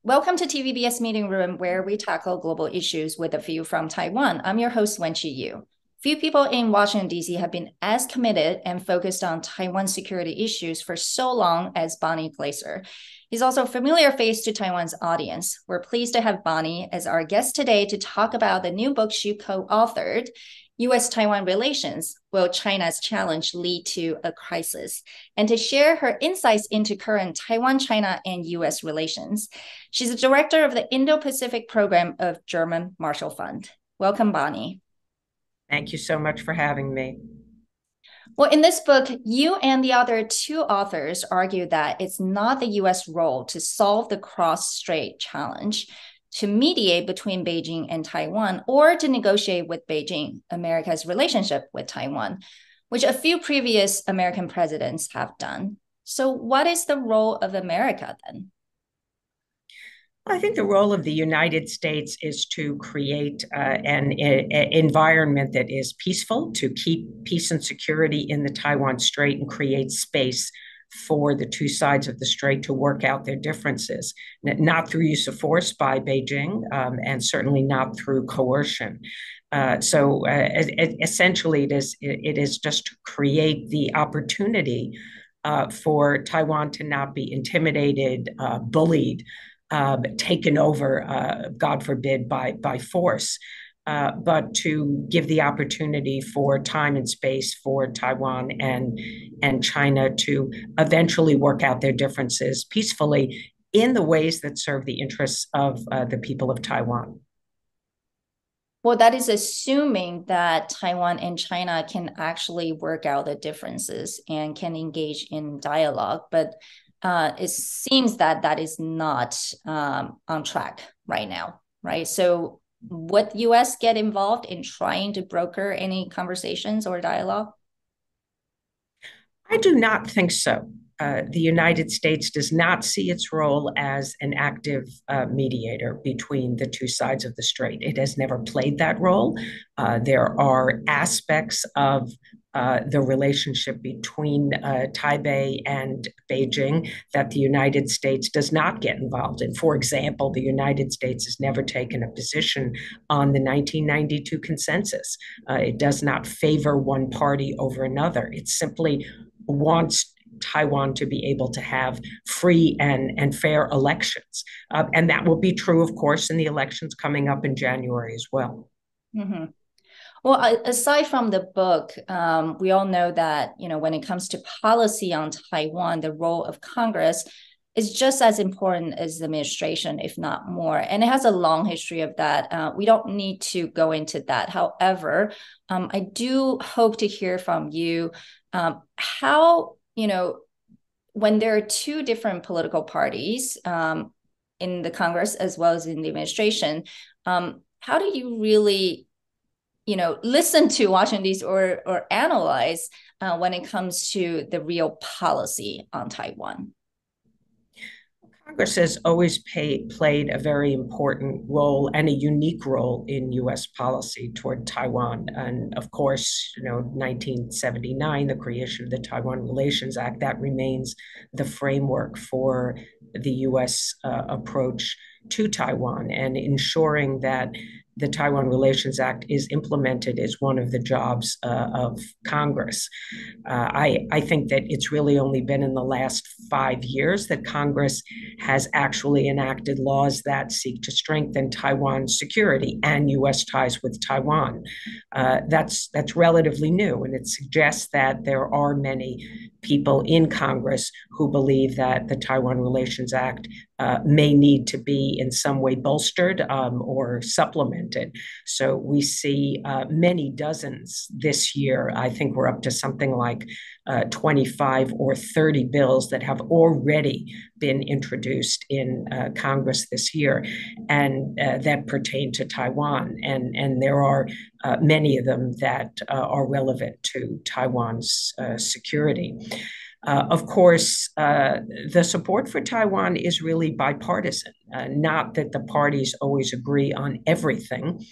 Welcome to TVBS Meeting Room, where we tackle global issues with a view from Taiwan. I'm your host, Wenqi Yu. Few people in Washington, D.C. have been as committed and focused on Taiwan security issues for so long as Bonnie Glaser. He's also a familiar face to Taiwan's audience. We're pleased to have Bonnie as our guest today to talk about the new book she co-authored, US-Taiwan Relations, Will China's Challenge Lead to a Crisis? And to share her insights into current Taiwan-China and US relations. She's the director of the Indo-Pacific program of German Marshall Fund. Welcome, Bonnie. Thank you so much for having me. Well, in this book, you and the other two authors argue that it's not the US role to solve the cross-strait challenge, to mediate between Beijing and Taiwan, or to negotiate with Beijing, America's relationship with Taiwan, which a few previous American presidents have done. So what is the role of America then? I think the role of the United States is to create an environment that is peaceful, to keep peace and security in the Taiwan Strait and create space for the two sides of the strait to work out their differences, not through use of force by Beijing, and certainly not through coercion. Essentially, it is just to create the opportunity for Taiwan to not be intimidated, bullied, taken over, God forbid, by force, but to give the opportunity for time and space for Taiwan and China to eventually work out their differences peacefully in the ways that serve the interests of the people of Taiwan. Well, that is assuming that Taiwan and China can actually work out the differences and can engage in dialogue. But it seems that that is not on track right now, right? So would U.S. get involved in trying to broker any conversations or dialogue? I do not think so. The United States does not see its role as an active mediator between the two sides of the strait. It has never played that role. There are aspects of the relationship between Taipei and Beijing that the United States does not get involved in. For example, the United States has never taken a position on the 1992 consensus. It does not favor one party over another. It simply wants Taiwan to be able to have free and fair elections. And that will be true, of course, in the elections coming up in January as well. Mm-hmm. Well, aside from the book, we all know that, when it comes to policy on Taiwan, the role of Congress is just as important as the administration, if not more. And it has a long history of that. We don't need to go into that. However, I do hope to hear from you how, when there are two different political parties in the Congress as well as in the administration, how do you really listen to Washington D.C. or analyze when it comes to the real policy on Taiwan? Congress has always played a very important role and a unique role in U.S. policy toward Taiwan. And of course, 1979, the creation of the Taiwan Relations Act, that remains the framework for the U.S. Approach to Taiwan, and ensuring that the Taiwan Relations Act is implemented is one of the jobs of Congress. I think that it's really only been in the last 5 years that Congress has actually enacted laws that seek to strengthen Taiwan's security and U.S. ties with Taiwan. That's relatively new, and it suggests that there are many people in Congress who believe that the Taiwan Relations Act may need to be in some way bolstered or supplemented. So we see many dozens this year. I think we're up to something like 25 or 30 bills that have already been introduced in Congress this year and that pertain to Taiwan. And there are many of them that are relevant to Taiwan's security. Of course, the support for Taiwan is really bipartisan. Not that the parties always agree on everything.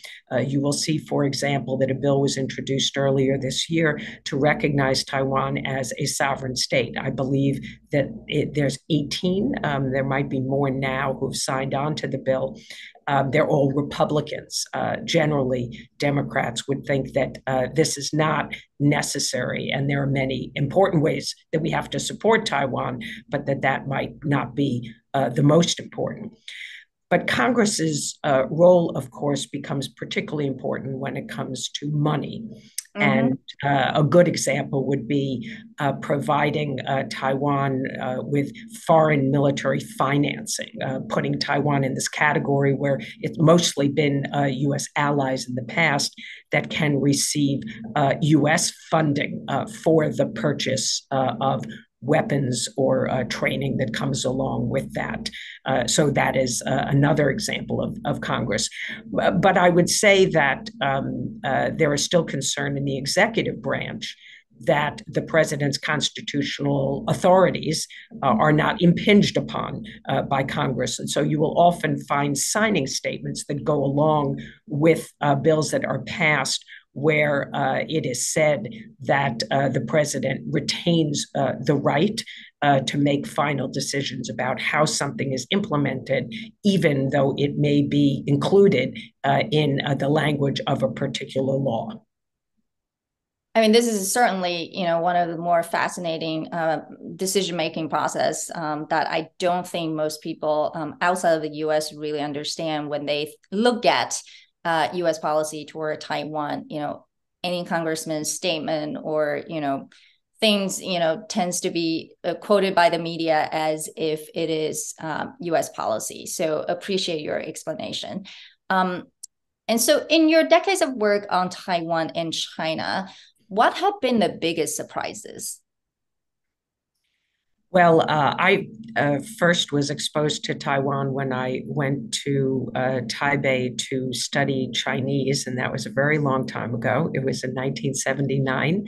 You will see, for example, that a bill was introduced earlier this year to recognize Taiwan as a sovereign state. I believe that there's 18, there might be more now who've signed on to the bill. They're all Republicans. Generally, Democrats would think that this is not necessary, and there are many important ways that we have to support Taiwan, but that might not be the most important. But Congress's role, of course, becomes particularly important when it comes to money. And a good example would be providing Taiwan with foreign military financing, putting Taiwan in this category where it's mostly been US allies in the past that can receive US funding for the purchase of weapons or training that comes along with that. So that is another example of Congress. But I would say that there is still concern in the executive branch that the president's constitutional authorities are not impinged upon by Congress. And so you will often find signing statements that go along with bills that are passed where it is said that the president retains the right to make final decisions about how something is implemented, even though it may be included in the language of a particular law. I mean, this is certainly, one of the more fascinating decision-making process that I don't think most people outside of the U.S. really understand when they look at U.S. policy toward Taiwan. Any congressman's statement or, things, tends to be quoted by the media as if it is U.S. policy. So appreciate your explanation. And so in your decades of work on Taiwan and China, what have been the biggest surprises? Well, I first was exposed to Taiwan when I went to Taipei to study Chinese, and that was a very long time ago. It was in 1979,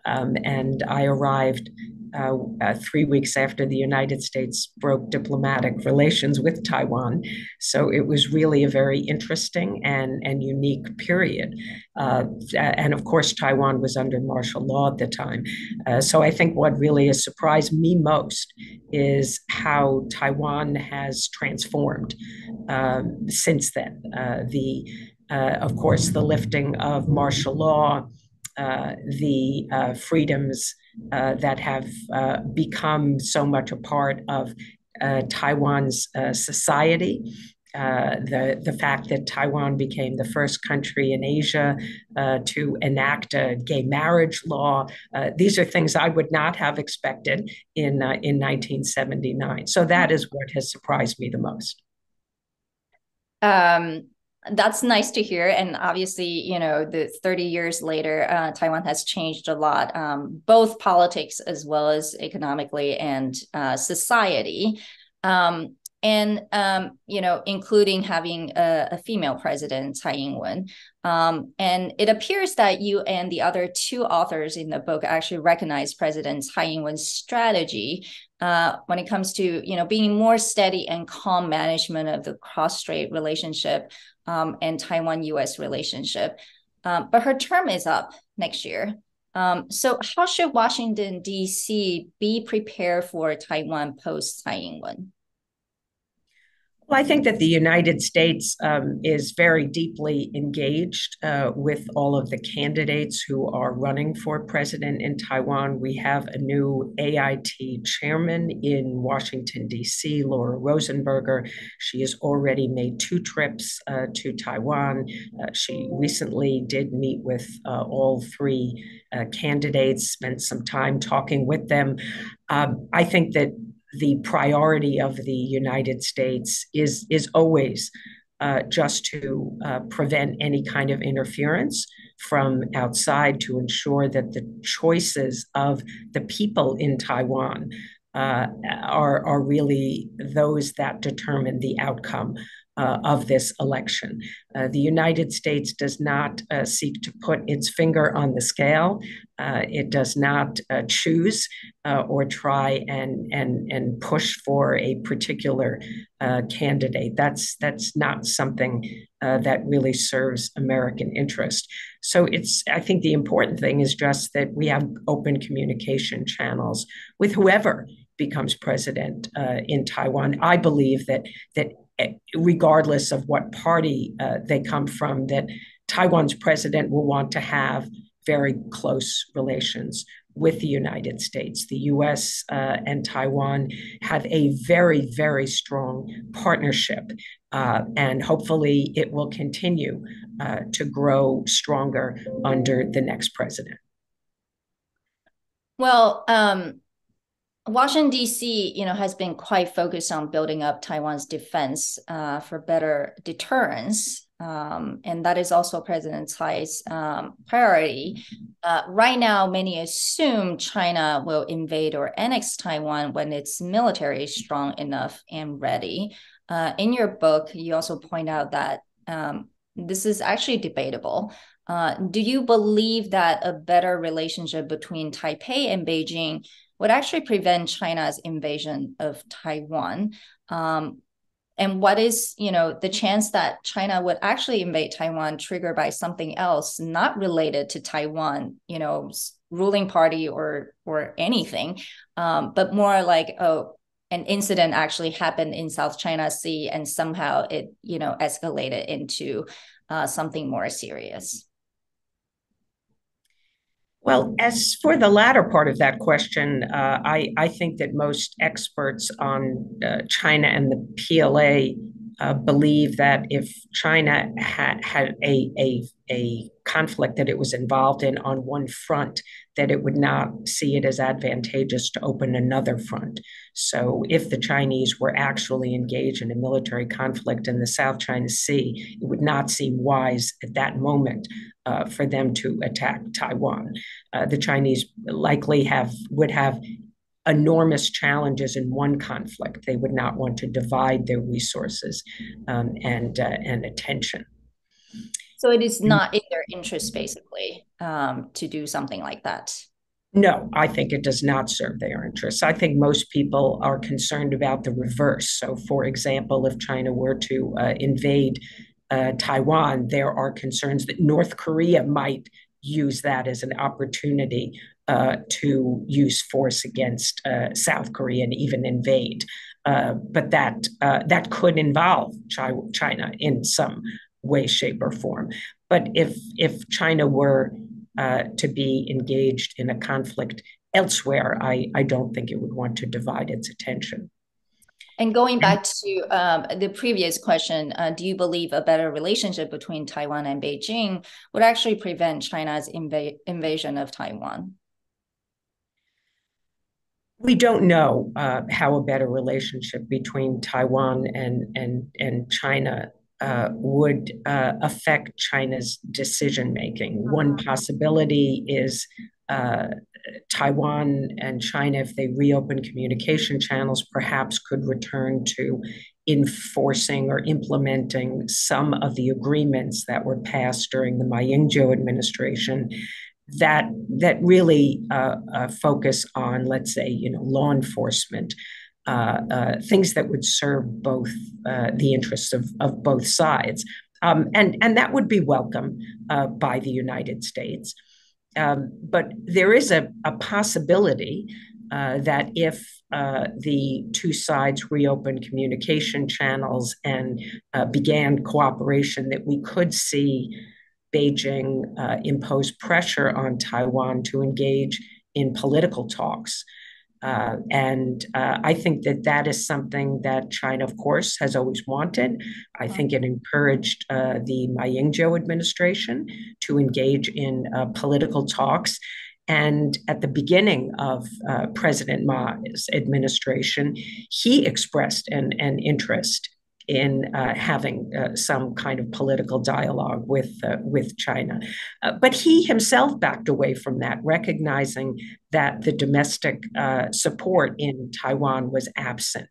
and I arrived 3 weeks after the United States broke diplomatic relations with Taiwan. So it was really a very interesting and unique period. And of course, Taiwan was under martial law at the time. So I think what really has surprised me most is how Taiwan has transformed since then. Of course, the lifting of martial law, the freedoms that have become so much a part of Taiwan's society. The fact that Taiwan became the first country in Asia to enact a gay marriage law. These are things I would not have expected in 1979. So that is what has surprised me the most. That's nice to hear. And obviously, the 30 years later, Taiwan has changed a lot, both politics as well as economically and society. Including having a female president, Tsai Ing-wen. And it appears that you and the other two authors in the book actually recognize President Tsai Ing-wen's strategy when it comes to, being more steady and calm management of the cross-strait relationship and Taiwan-US relationship. But her term is up next year. So how should Washington, D.C. be prepared for Taiwan post-Tsai Ing-wen? Well, I think that the United States is very deeply engaged with all of the candidates who are running for president in Taiwan. We have a new AIT chairman in Washington, D.C., Laura Rosenberger. She has already made 2 trips to Taiwan. She recently did meet with all 3 candidates, spent some time talking with them. I think that the priority of the United States is always just to prevent any kind of interference from outside, to ensure that the choices of the people in Taiwan are really those that determine the outcome of this election. The United States does not seek to put its finger on the scale. It does not choose or try and push for a particular candidate. That's not something that really serves American interest. So I think the important thing is just that we have open communication channels with whoever becomes president in Taiwan. I believe that regardless of what party they come from, that Taiwan's president will want to have very close relations with the United States. The US and Taiwan have a very, very strong partnership, and hopefully it will continue to grow stronger under the next president. Well, Washington, D.C., has been quite focused on building up Taiwan's defense for better deterrence. And that is also President Tsai's priority. Right now, many assume China will invade or annex Taiwan when its military is strong enough and ready. In your book, you also point out that this is actually debatable. Do you believe that a better relationship between Taipei and Beijing would actually prevent China's invasion of Taiwan? And what is, the chance that China would actually invade Taiwan triggered by something else not related to Taiwan, ruling party or anything, but more like, an incident actually happened in South China Sea and somehow it, escalated into something more serious? Well, as for the latter part of that question, I think that most experts on China and the PLA believe that if China had a conflict that it was involved in on one front, that it would not see it as advantageous to open another front. So if the Chinese were actually engaged in a military conflict in the South China Sea, it would not seem wise at that moment for them to attack Taiwan. The Chinese likely would have enormous challenges in one conflict. They would not want to divide their resources and attention. So it is not in their interest, basically, to do something like that. No, I think it does not serve their interests. I think most people are concerned about the reverse. So, for example, if China were to invade Taiwan, there are concerns that North Korea might use that as an opportunity to use force against South Korea and even invade. But that could involve China in some way, shape, or form. But if China were to be engaged in a conflict elsewhere, I don't think it would want to divide its attention. And going back to the previous question, do you believe a better relationship between Taiwan and Beijing would actually prevent China's invasion of Taiwan? We don't know how a better relationship between Taiwan and China would affect China's decision making. One possibility is Taiwan and China, if they reopen communication channels, perhaps could return to enforcing or implementing some of the agreements that were passed during the Ma Ying-jeou administration that really focus on, let's say, law enforcement, things that would serve both the interests of both sides. And that would be welcome by the United States. But there is a possibility that if the two sides reopened communication channels and began cooperation, that we could see Beijing impose pressure on Taiwan to engage in political talks. And I think that is something that China, of course, has always wanted. I think it encouraged the Ma Ying-jeou administration to engage in political talks. And at the beginning of President Ma's administration, he expressed an interest in having some kind of political dialogue with China. But he himself backed away from that, recognizing that the domestic support in Taiwan was absent.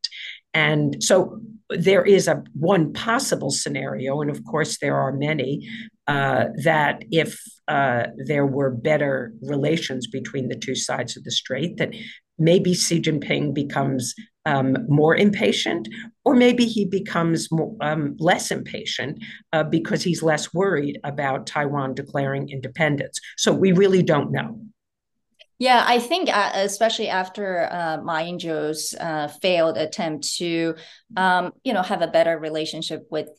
And so there is one possible scenario, and of course there are many, that if there were better relations between the two sides of the strait, that maybe Xi Jinping becomes more impatient, or maybe he becomes less impatient because he's less worried about Taiwan declaring independence. So we really don't know. Yeah, I think especially after Ma Ying-jeou's failed attempt to, have a better relationship with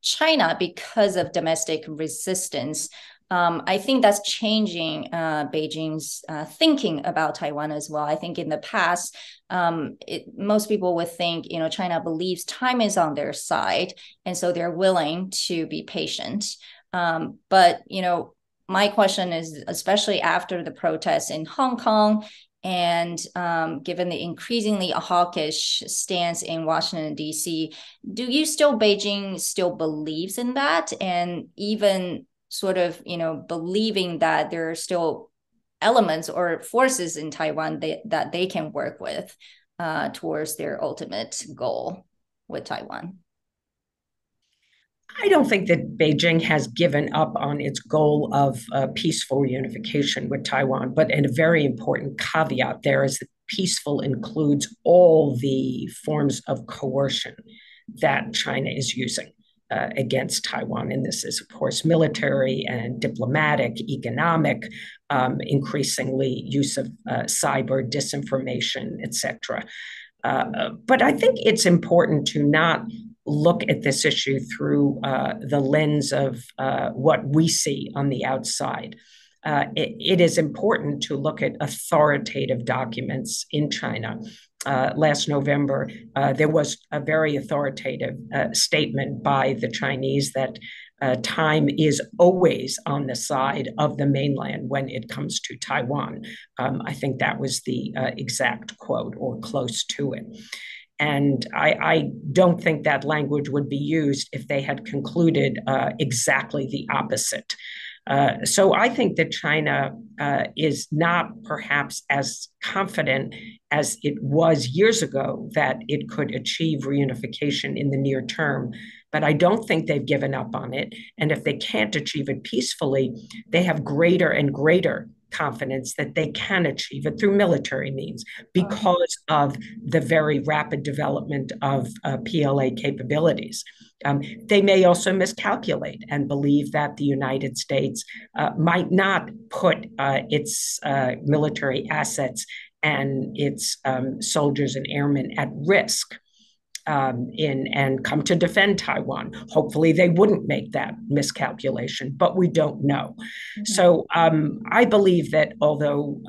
China because of domestic resistance. I think that's changing Beijing's thinking about Taiwan as well. I think in the past, most people would think, China believes time is on their side, and so they're willing to be patient. But my question is, especially after the protests in Hong Kong, and given the increasingly hawkish stance in Washington, D.C., do you Beijing still believes in that? And even sort of, believing that there are still elements or forces in Taiwan that they can work with towards their ultimate goal with Taiwan? I don't think that Beijing has given up on its goal of peaceful reunification with Taiwan, but a very important caveat there is that peaceful includes all the forms of coercion that China is using against Taiwan. And this is, of course, military and diplomatic, economic, increasingly use of cyber disinformation, etc. But I think it's important to not look at this issue through the lens of what we see on the outside. It is important to look at authoritative documents in China. Last November, there was a very authoritative statement by the Chinese that time is always on the side of the mainland when it comes to Taiwan. I think that was the exact quote or close to it. And I don't think that language would be used if they had concluded exactly the opposite. So I think that China is not perhaps as confident as it was years ago that it could achieve reunification in the near term. But I don't think they've given up on it. And if they can't achieve it peacefully, they have greater and greater confidence that they can achieve it through military means because of the very rapid development of PLA capabilities. They may also miscalculate and believe that the United States might not put its military assets and its soldiers and airmen at risk and come to defend Taiwan. Hopefully, they wouldn't make that miscalculation, but we don't know. Mm-hmm. So I believe that although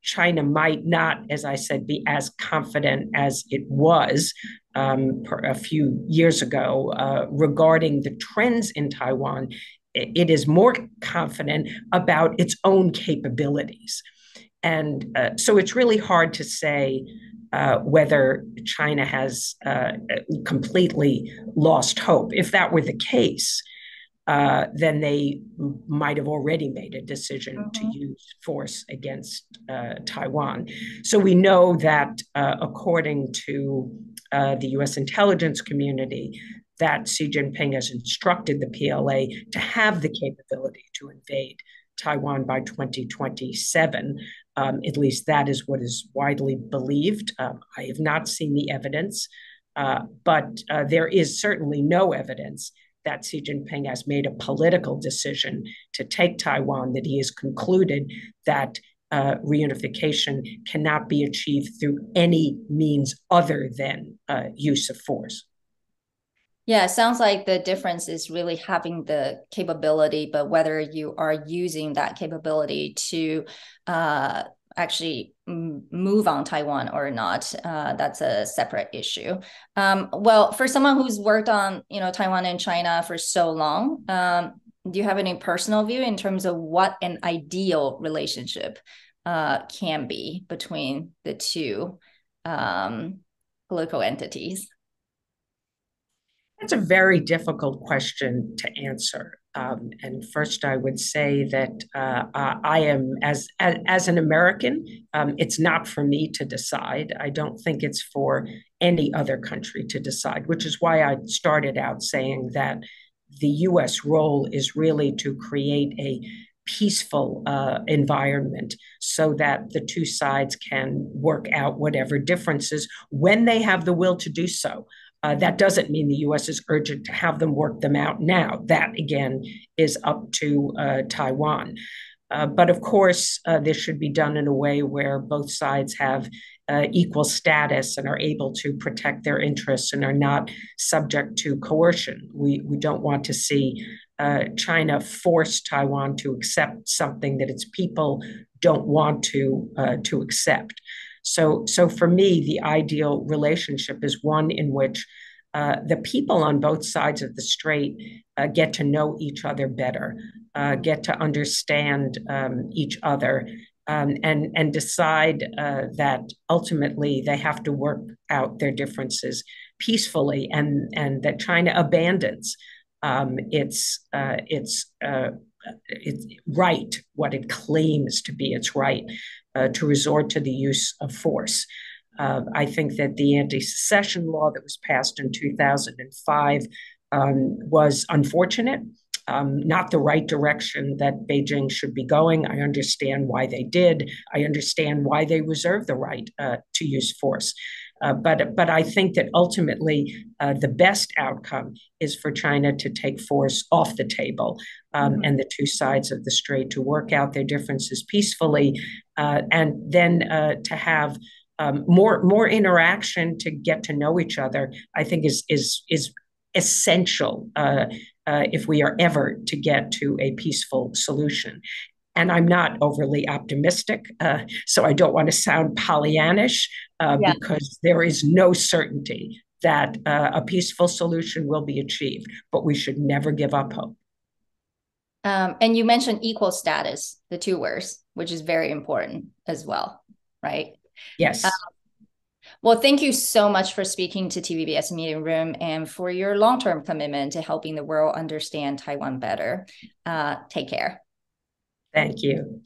China might not, as I said, be as confident as it was a few years ago regarding the trends in Taiwan, it is more confident about its own capabilities. And so it's really hard to say whether China has completely lost hope. If that were the case, then they might have already made a decision to use force against Taiwan. So we know that according to the US intelligence community, that Xi Jinping has instructed the PLA to have the capability to invade Taiwan by 2027. At least that is what is widely believed. I have not seen the evidence, but there is certainly no evidence that Xi Jinping has made a political decision to take Taiwan, that he has concluded that reunification cannot be achieved through any means other than use of force. Yeah, it sounds like the difference is really having the capability, but whether you are using that capability to actually move on Taiwan or not, that's a separate issue. Well, for someone who's worked on, Taiwan and China for so long, do you have any personal view in terms of what an ideal relationship can be between the two political entities? That's a very difficult question to answer. And first, I would say that I am, as an American, it's not for me to decide. I don't think it's for any other country to decide, which is why I started out saying that the U.S. role is really to create a peaceful environment so that the two sides can work out whatever differences when they have the will to do so. That doesn't mean the U.S. is urgent to have them work them out now. That, again, is up to Taiwan. But of course, this should be done in a way where both sides have equal status and are able to protect their interests and are not subject to coercion. We don't want to see China force Taiwan to accept something that its people don't want to accept. So for me, the ideal relationship is one in which the people on both sides of the strait get to know each other better, get to understand each other, and decide that ultimately they have to work out their differences peacefully, and that China abandons its right, what it claims to be its right, to resort to the use of force. I think that the anti-secession law that was passed in 2005 was unfortunate, not the right direction that Beijing should be going. I understand why they did. I understand why they reserve the right to use force. But I think that ultimately the best outcome is for China to take force off the table, and the two sides of the strait to work out their differences peacefully, and then to have more interaction to get to know each other. I think is essential if we are ever to get to a peaceful solution. And I'm not overly optimistic, so I don't want to sound Pollyannish, because there is no certainty that a peaceful solution will be achieved, but we should never give up hope. And you mentioned equal status, the two words, which is very important as well, right? Yes. Well, thank you so much for speaking to TVBS Meeting Room and for your long-term commitment to helping the world understand Taiwan better. Take care. Thank you.